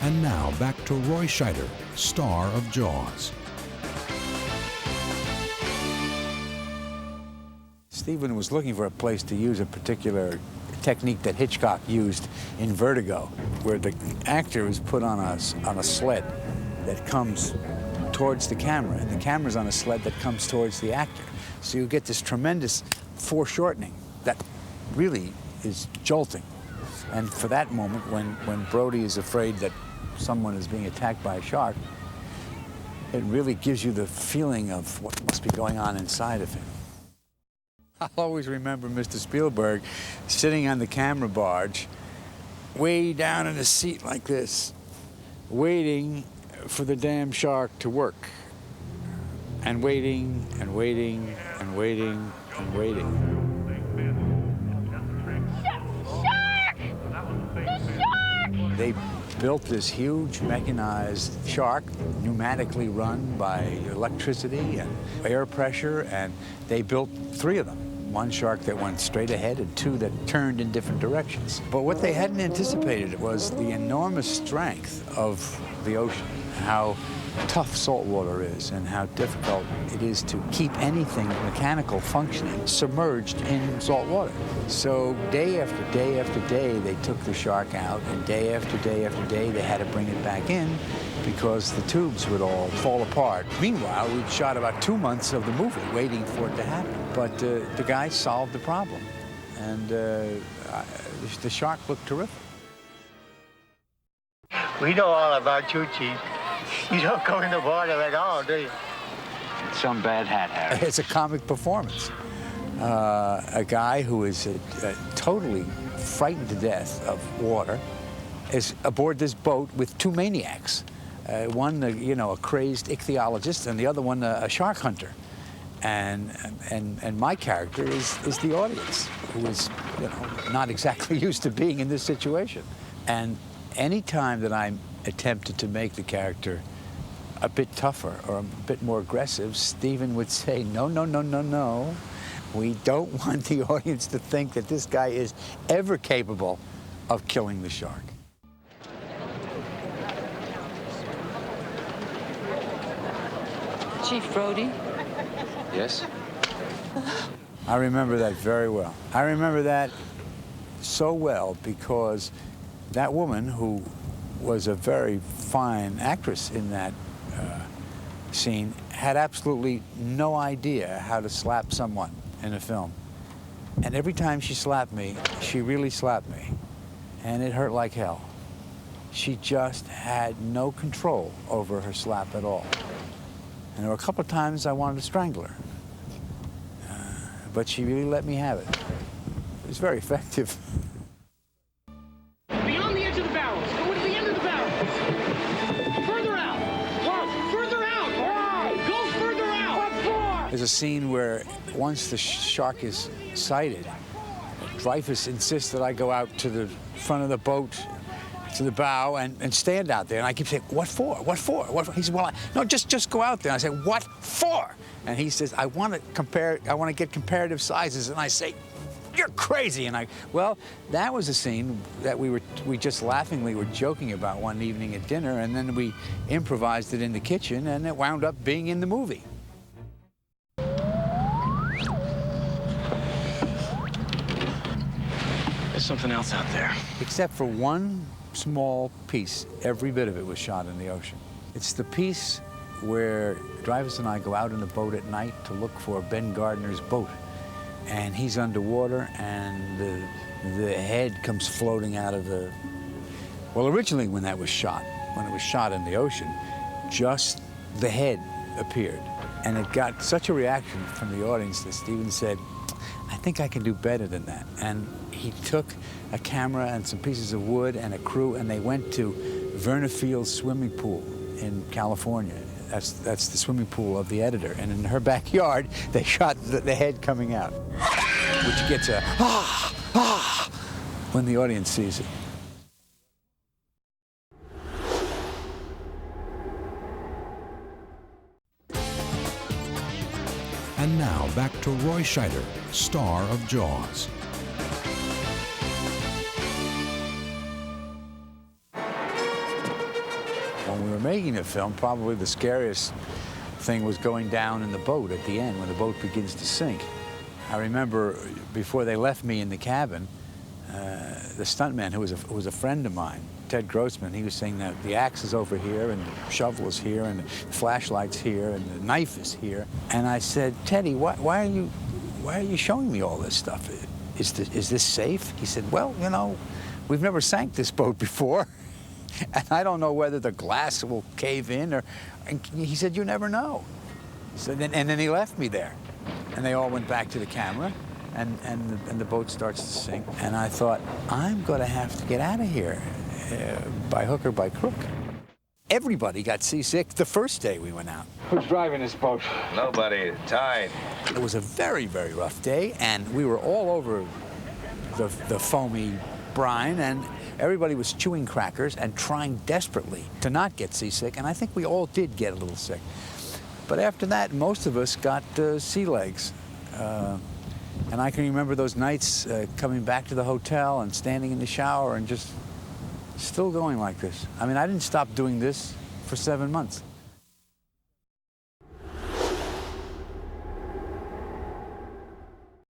And now back to Roy Scheider, star of Jaws. Steven was looking for a place to use a particular technique that Hitchcock used in Vertigo, where the actor is put on a sled that comes towards the camera, and the camera's on a sled that comes towards the actor. So you get this tremendous foreshortening that really is jolting. And for that moment, when Brody is afraid that someone is being attacked by a shark, it really gives you the feeling of what must be going on inside of him. I'll always remember Mr. Spielberg sitting on the camera barge, way down in a seat like this, waiting for the damn shark to work. And waiting, and waiting, and waiting, and waiting. Shark! The shark! They built this huge mechanized shark, pneumatically run by electricity and air pressure, and they built 3 of them. One shark that went straight ahead and 2 that turned in different directions. But what they hadn't anticipated was the enormous strength of the ocean, how tough salt water is and how difficult it is to keep anything mechanical functioning submerged in salt water. So day after day after day, they took the shark out, and day after day after day, they had to bring it back in because the tubes would all fall apart. Meanwhile, we'd shot about 2 months of the movie waiting for it to happen. But the guy solved the problem, and the shark looked terrific. We know all about you, Chief. You don't go in the water at all, do you? Some bad hat, Harry. It's a comic performance. A guy who is totally frightened to death of water is aboard this boat with 2 maniacs. One, a crazed ichthyologist, and the other one, a shark hunter. And my character is the audience, who is, not exactly used to being in this situation. And any time that I'm attempted to make the character a bit tougher or a bit more aggressive, Steven would say, no, no, no, no, no. We don't want the audience to think that this guy is ever capable of killing the shark. Chief Brody? Yes? I remember that very well. I remember that so well because that woman, who was a very fine actress in that scene, had absolutely no idea how to slap someone in a film. And every time she slapped me, she really slapped me. And it hurt like hell. She just had no control over her slap at all. And there were a couple of times I wanted to strangle her. But she really let me have it. It was very effective. Beyond the edge of the barrels. Go to the end of the barrels. Further out. What? Further out. Why? Go further out. What for? There's a scene where once the shark is sighted, Dreyfuss insists that I go out to the front of the boat, to the bow, and stand out there. And I keep saying, what for? What for? What for? He says, well, no, just go out there. And I say, what for? And he says, I want to get comparative sizes. And I say, you're crazy. And well, that was a scene that we just laughingly were joking about one evening at dinner, and then we improvised it in the kitchen, and it wound up being in the movie. There's something else out there. Except for one small piece, every bit of it was shot in the ocean. It's the piece where Dreyfuss and I go out in a boat at night to look for Ben Gardner's boat. And he's underwater, and the head comes floating out of the... Well, originally when it was shot in the ocean, just the head appeared. And it got such a reaction from the audience that Steven said, I think I can do better than that. And he took a camera and some pieces of wood and a crew, and they went to Verna Field's swimming pool in California. That's the swimming pool of the editor. And in her backyard, they shot the head coming out, which gets a when the audience sees it. And now back to Roy Scheider, star of Jaws. were making the film, probably the scariest thing was going down in the boat at the end when the boat begins to sink. I remember before they left me in the cabin, the stuntman, who was a friend of mine, Ted Grossman, he was saying that the axe is over here and the shovel is here and the flashlight's here and the knife is here. And I said, Teddy, why are you showing me all this stuff? Is this safe? He said, well, you know, we've never sank this boat before. And I don't know whether the glass will cave in or, and he said, you never know. So then, and then he left me there. And they all went back to the camera and the boat starts to sink. And I thought, I'm gonna have to get out of here by hook or by crook. Everybody got seasick the first day we went out. Who's driving this boat? Nobody. Tide. It was a very, very rough day, and we were all over the foamy brine, and everybody was chewing crackers and trying desperately to not get seasick, and I think we all did get a little sick. But after that, most of us got sea legs. And I can remember those nights coming back to the hotel and standing in the shower and just still going like this. I mean, I didn't stop doing this for 7 months.